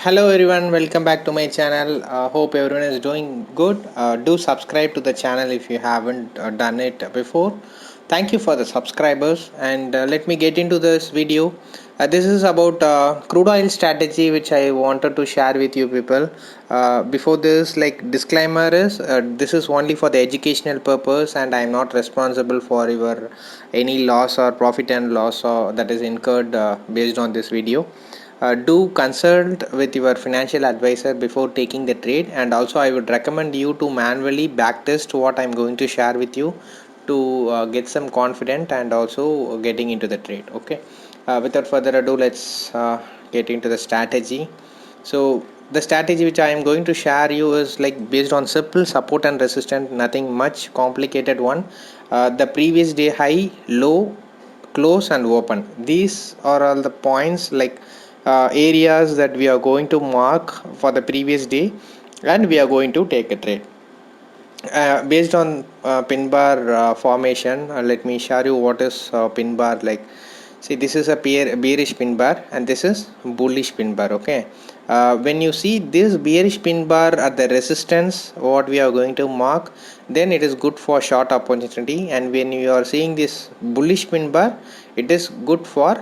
Hello everyone, welcome back to my channel. Hope everyone is doing good. Do subscribe to the channel if you haven't done it before. Thank you for the subscribers, and let me get into this video. This is about crude oil strategy which I wanted to share with you people. Before this, like disclaimer is this is only for the educational purpose, and I am not responsible for your any loss or profit and loss or that is incurred based on this video. Do consult with your financial advisor before taking the trade, and also I would recommend you to manually backtest what I'm going to share with you to get some confidence and also getting into the trade. Okay, without further ado, let's get into the strategy. So the strategy which I am going to share you is like based on simple support and resistance, nothing much complicated one. The previous day high, low, close and open, these are all the points, like areas that we are going to mark for the previous day, and we are going to take a trade based on pin bar formation. Let me show you what is pin bar like. See, this is a bearish pin bar and this is bullish pin bar. Okay, when you see this bearish pin bar at the resistance what we are going to mark, then it is good for short opportunity, and when you are seeing this bullish pin bar, it is good for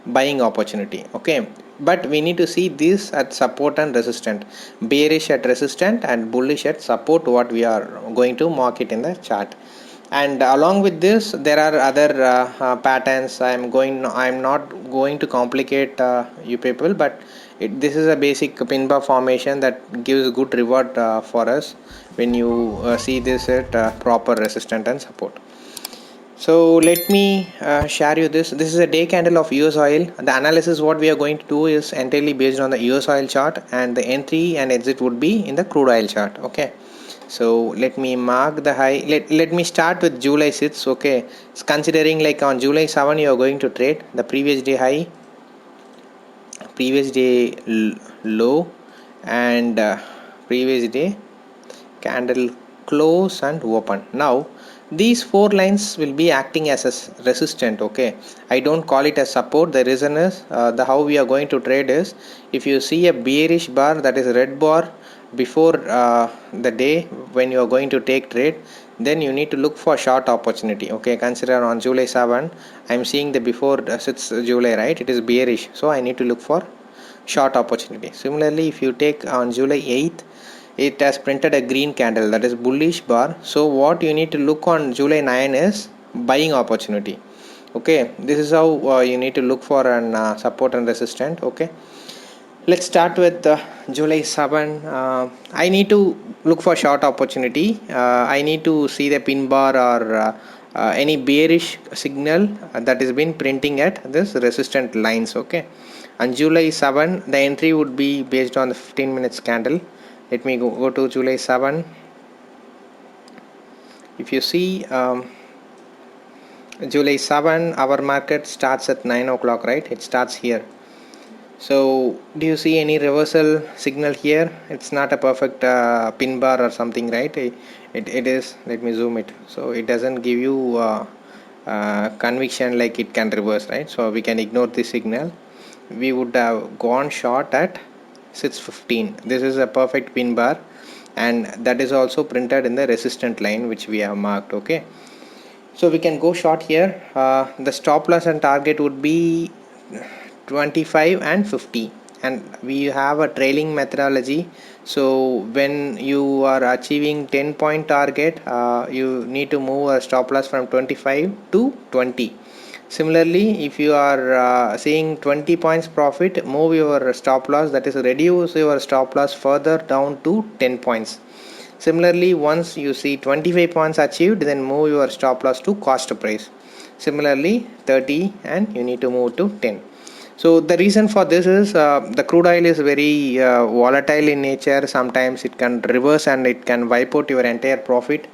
buying opportunity. Okay, but we need to see this at support and resistance, bearish at resistance and bullish at support, what we are going to mark it in the chart. And along with this there are other patterns. I'm not going to complicate you people, but this is a basic pin bar formation that gives good reward for us when you see this at proper resistance and support. So let me share you this. This is a day candle of US oil. The analysis what we are going to do is entirely based on the US oil chart, and the entry and exit would be in the crude oil chart. Okay, so let me mark the high. Let me start with July 6th. Okay, it's considering like on July 7 you are going to trade the previous day high, previous day low, and previous day candle close and open. Now these four lines will be acting as a resistant. Okay, I don't call it as support. The reason is the how we are going to trade is, if you see a bearish bar, that is red bar, before the day when you are going to take trade, then you need to look for short opportunity. Okay, consider on July 7 I'm seeing the before 6th July, right? It is bearish, so I need to look for short opportunity. Similarly, if you take on July 8th, it has printed a green candle, that is bullish bar. So what you need to look on July 9 is buying opportunity. Okay, this is how you need to look for an support and resistance. Okay, let's start with July 7. I need to look for short opportunity. I need to see the pin bar or any bearish signal that has been printing at this resistant lines. Okay, on July 7 the entry would be based on the 15 minutes candle. Let me go to July 7. If you see July 7 our market starts at 9 o'clock, right? It starts here. So do you see any reversal signal here? It's not a perfect pin bar or something, right? It is. Let me zoom it. So it doesn't give you conviction like it can reverse, right? So we can ignore this signal. We would have gone short at 6:15. This is a perfect pin bar, and that is also printed in the resistant line which we have marked. Okay, so we can go short here. The stop loss and target would be 25 and 50, and we have a trailing methodology. So when you are achieving 10-point target, you need to move a stop loss from 25 to 20. Similarly, if you are seeing 20 points profit, move your stop loss, that is reduce your stop loss further down to 10 points. Similarly, once you see 25 points achieved, then move your stop loss to cost price. Similarly 30, and you need to move to 10. So the reason for this is the crude oil is very volatile in nature. Sometimes it can reverse and it can wipe out your entire profit.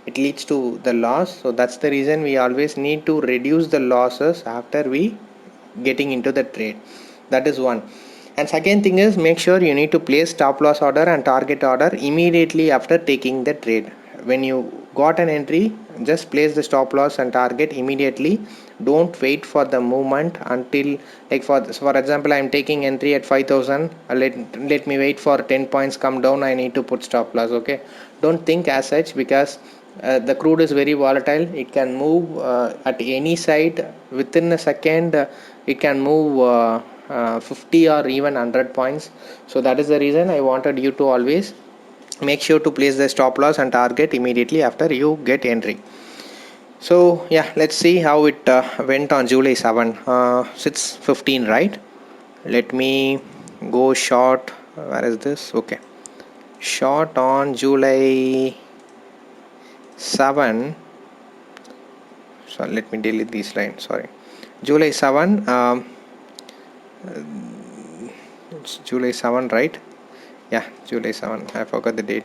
It leads to the loss. So that's the reason we always need to reduce the losses after we getting into the trade. That is one. And second thing is, make sure you need to place stop loss order and target order immediately after taking the trade. when you got an entry, just place the stop loss and target immediately. Don't wait for the movement until, like for example, I'm taking entry at 5000. Let me wait for 10 points come down, I need to put stop loss. Okay, don't think as such, because the crude is very volatile. It can move at any side within a second. It can move 50 or even 100 points. So that is the reason I wanted you to always make sure to place the stop loss and target immediately after you get entry. So yeah, let's see how it went on July 7. 6:15, right? Let me go short. Where is this? Okay, short on July 7. So let me delete this line, sorry. July 7, it's July 7, right? Yeah, July 7, I forgot the date.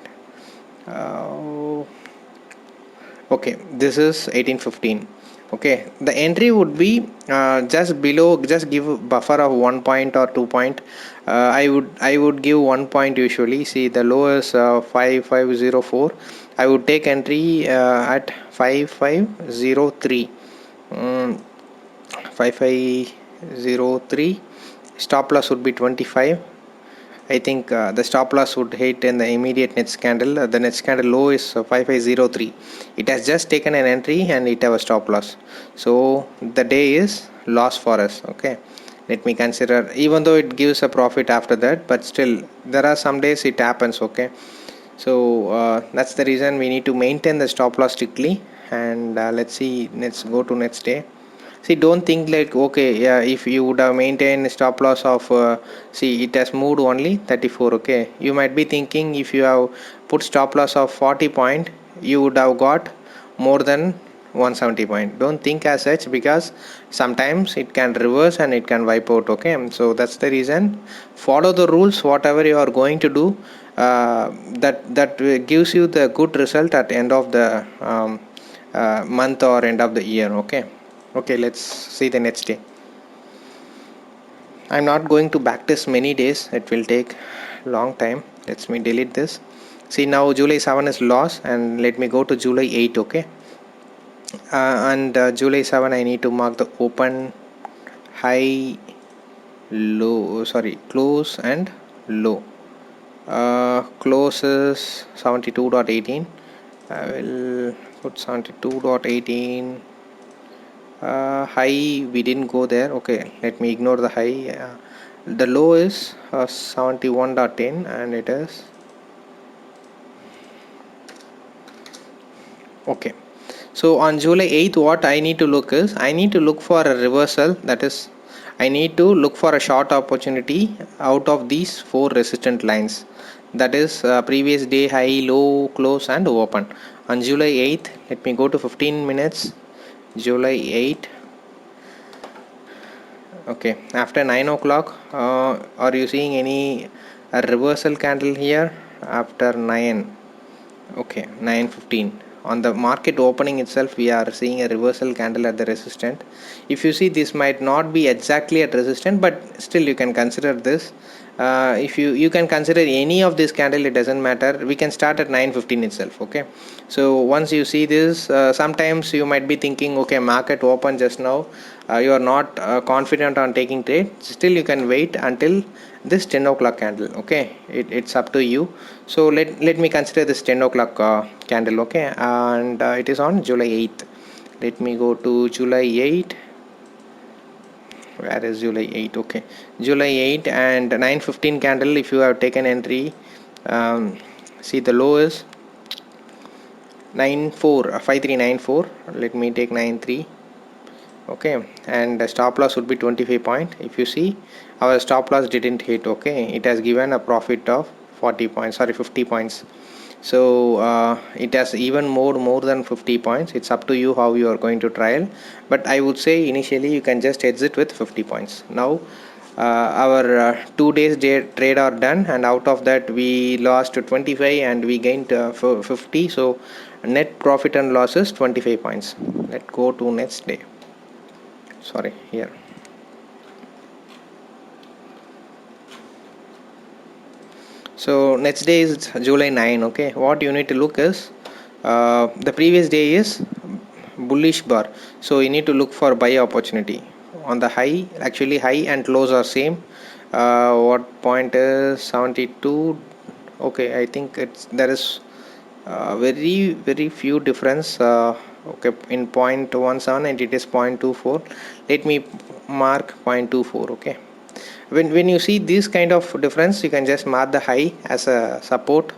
Okay, this is 1815. Okay, the entry would be just below, just give a buffer of 1 point or 2 point. I would give 1 point usually. See, the low is 5504. I would take entry at 5503. 5503. Stop loss would be 25. I think the stop loss would hit in the immediate next candle. The next candle low is 5503. It has just taken an entry and it have a stop loss. So the day is loss for us. Okay, let me consider, even though it gives a profit after that, but still there are some days it happens. Okay, so that's the reason we need to maintain the stop loss strictly. And let's see, let's go to next day. See, don't think like, okay, yeah, if you would have maintained stop loss of see, it has moved only 34. Okay, you might be thinking if you have put stop loss of 40 point, you would have got more than 170 point. Don't think as such, because sometimes it can reverse and it can wipe out. Okay, so that's the reason, follow the rules. Whatever you are going to do, that gives you the good result at end of the month or end of the year. Okay, let's see the next day. I'm not going to backtest many days, it will take long time. Let me delete this. See, now July 7 is loss, and let me go to July 8. Okay, and July 7 I need to mark the open, high, low, sorry, close and low. Close is 72.18. I will put 72.18. High, we didn't go there. Okay, let me ignore the high. The low is 71.10, and it is okay. So on July 8th, what I need to look is, I need to look for a reversal. That is, I need to look for a short opportunity out of these four resistant lines. That is previous day high, low, close and open. On July 8th, let me go to 15 minutes. July 8. Okay, after 9 o'clock, are you seeing any reversal candle here after 9? Okay, 9:15. On the market opening itself, we are seeing a reversal candle at the resistance. If you see, this might not be exactly at resistance, but still you can consider this. If you can consider any of this candle, it doesn't matter. We can start at 9:15 itself. Okay, so once you see this, sometimes you might be thinking, okay, market open just now, you are not confident on taking trade. Still you can wait until this 10 o'clock candle. Okay, it's up to you. So let me consider this 10 o'clock candle. Okay, and it is on July 8th. Let me go to July 8. Where is July 8? Okay, July 8 and 9:15 candle. If you have taken entry, see, the low is 5394. Let me take 93. Okay, and the stop loss would be 25 point. If you see, our stop loss didn't hit. Okay, it has given a profit of 40 points, sorry, 50 points. So it has even more than 50 points. It's up to you how you are going to trial, but I would say initially you can just exit with 50 points. Now our 2 days trade are done, and out of that we lost 25 and we gained 50. So net profit and loss is 25 points. Let's go to next day. Sorry, here. So next day is July 9. Okay, what you need to look is The previous day is bullish bar, so you need to look for buy opportunity on the high. Actually high and lows are same. What point is 72? Okay, I think there is very few difference. Okay, in 0.17 and it is 0.24. Let me mark 0.24. Okay, when you see this kind of difference, you can just mark the high as a support.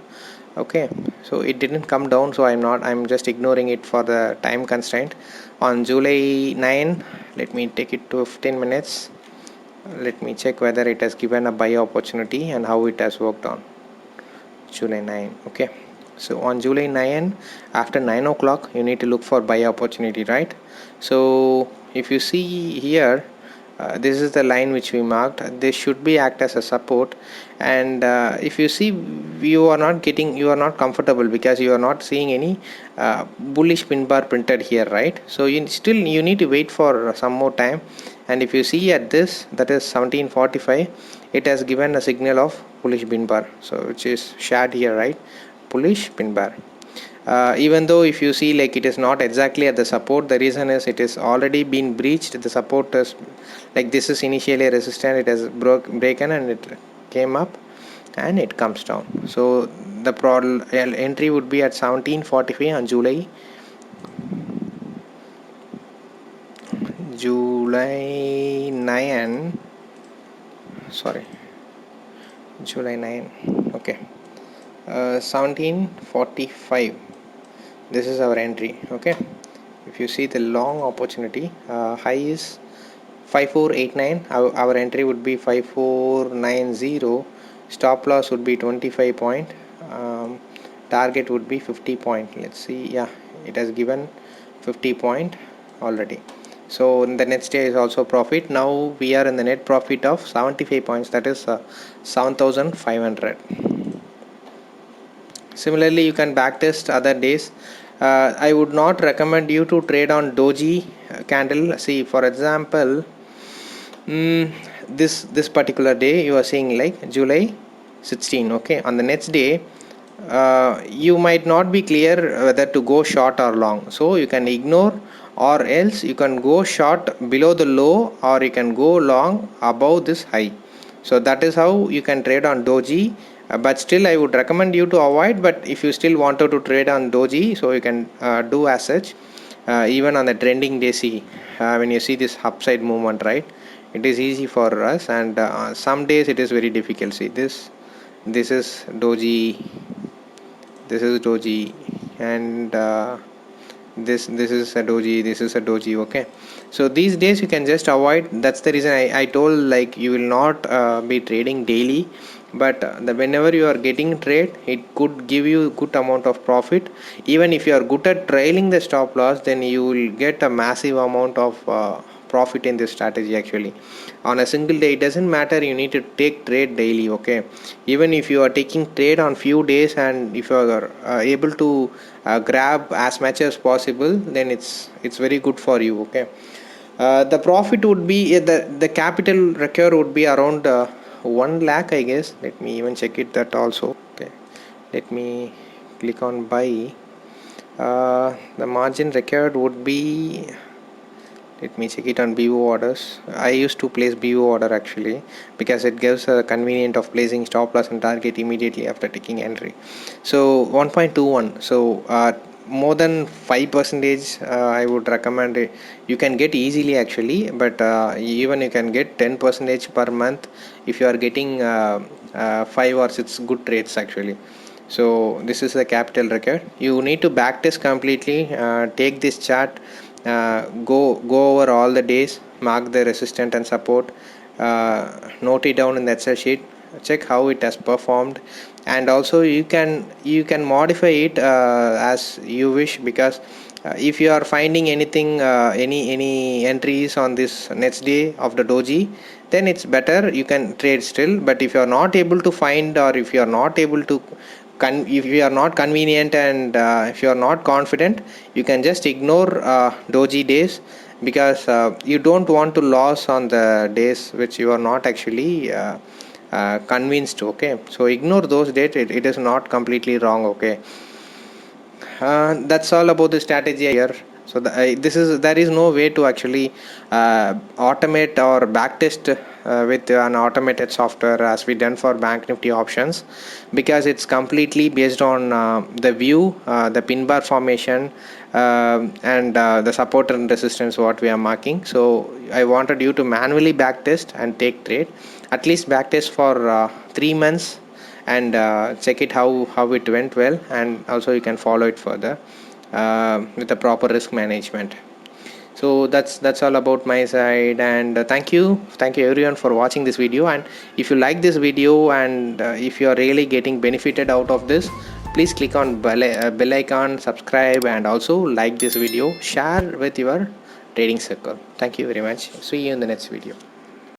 Okay, so it didn't come down, so I'm just ignoring it for the time constraint. On July 9, let me take it to 15 minutes. Let me check whether it has given a buy opportunity and how it has worked on July 9. Okay, so on July 9, after 9 o'clock, you need to look for buy opportunity, right? So if you see here, this is the line which we marked. This should be act as a support, and if you see, you are not comfortable because you are not seeing any bullish pin bar printed here, right? So you need to wait for some more time. And if you see at this, that is 1745, it has given a signal of bullish pin bar, so which is shared here, right? Bullish pin bar. Even though if you see, like, it is not exactly at the support, the reason is it is already been breached. The support is like this is initially a resistance, it has broken and it came up and it comes down. So the entry would be at 1745 on July 9. Sorry, July 9. Okay, 1745. This is our entry. Okay, if you see the long opportunity, high is 5489. Our entry would be 5490. Stop loss would be 25 point. Target would be 50 point. Let's see. Yeah, it has given 50 point already. So in the next day is also profit. Now we are in the net profit of 75 points, that is 7500. Similarly, you can backtest other days. I would not recommend you to trade on doji candle. See, for example, this particular day you are seeing like July 16. Okay, on the next day, you might not be clear whether to go short or long, so you can ignore, or else you can go short below the low, or you can go long above this high. So that is how you can trade on doji. But still I would recommend you to avoid. But if you still wanted to trade on doji, so you can do as such. Even on the trending day, see, when you see this upside movement, right, it is easy for us, and some days it is very difficult. See, this is doji, and this is a doji, this is a doji. Okay, so these days you can just avoid. That's the reason I told, like, you will not be trading daily, but whenever you are getting trade, it could give you good amount of profit. Even if you are good at trailing the stop loss, then you will get a massive amount of profit in this strategy. Actually, on a single day, it doesn't matter, you need to take trade daily. Okay, even if you are taking trade on few days, and if you are able to grab as much as possible, then it's very good for you. Okay, the profit would be the capital required would be around 1 lakh, I guess. Let me even check it that also. Okay, let me click on buy. The margin required would be, let me check it on BO orders. I used to place BO order actually, because it gives a convenient of placing stop loss and target immediately after taking entry. So 1.21. So more than 5%, I would recommend it. You can get easily actually, but even you can get 10% per month if you are getting 5 or 6 good trades actually. So this is the capital record. You need to backtest completely. Take this chart, go over all the days, mark the resistance and support, note it down in the Excel sheet, check how it has performed, and also you can modify it as you wish. Because if you are finding anything, any entries on this next day of the doji, then it's better, you can trade still. But if you are not able to find, or if you are not able to if you are not convenient, and if you are not confident, you can just ignore doji days, because you don't want to lose on the days which you are not actually convinced. Okay, so ignore those dates. It is not completely wrong. Okay, That's all about the strategy here. So there is no way to actually automate or backtest with an automated software as we done for Bank Nifty options, because it's completely based on the view, the pin bar formation, and the support and resistance what we are marking. So I wanted you to manually backtest and take trade, at least backtest for 3 months, and check it how it went well, and also you can follow it further with the proper risk management. So that's all about my side, and thank you everyone for watching this video. And if you like this video, and if you are really getting benefited out of this, please click on bell icon, subscribe, and also like this video, share with your trading circle. Thank you very much. See you in the next video.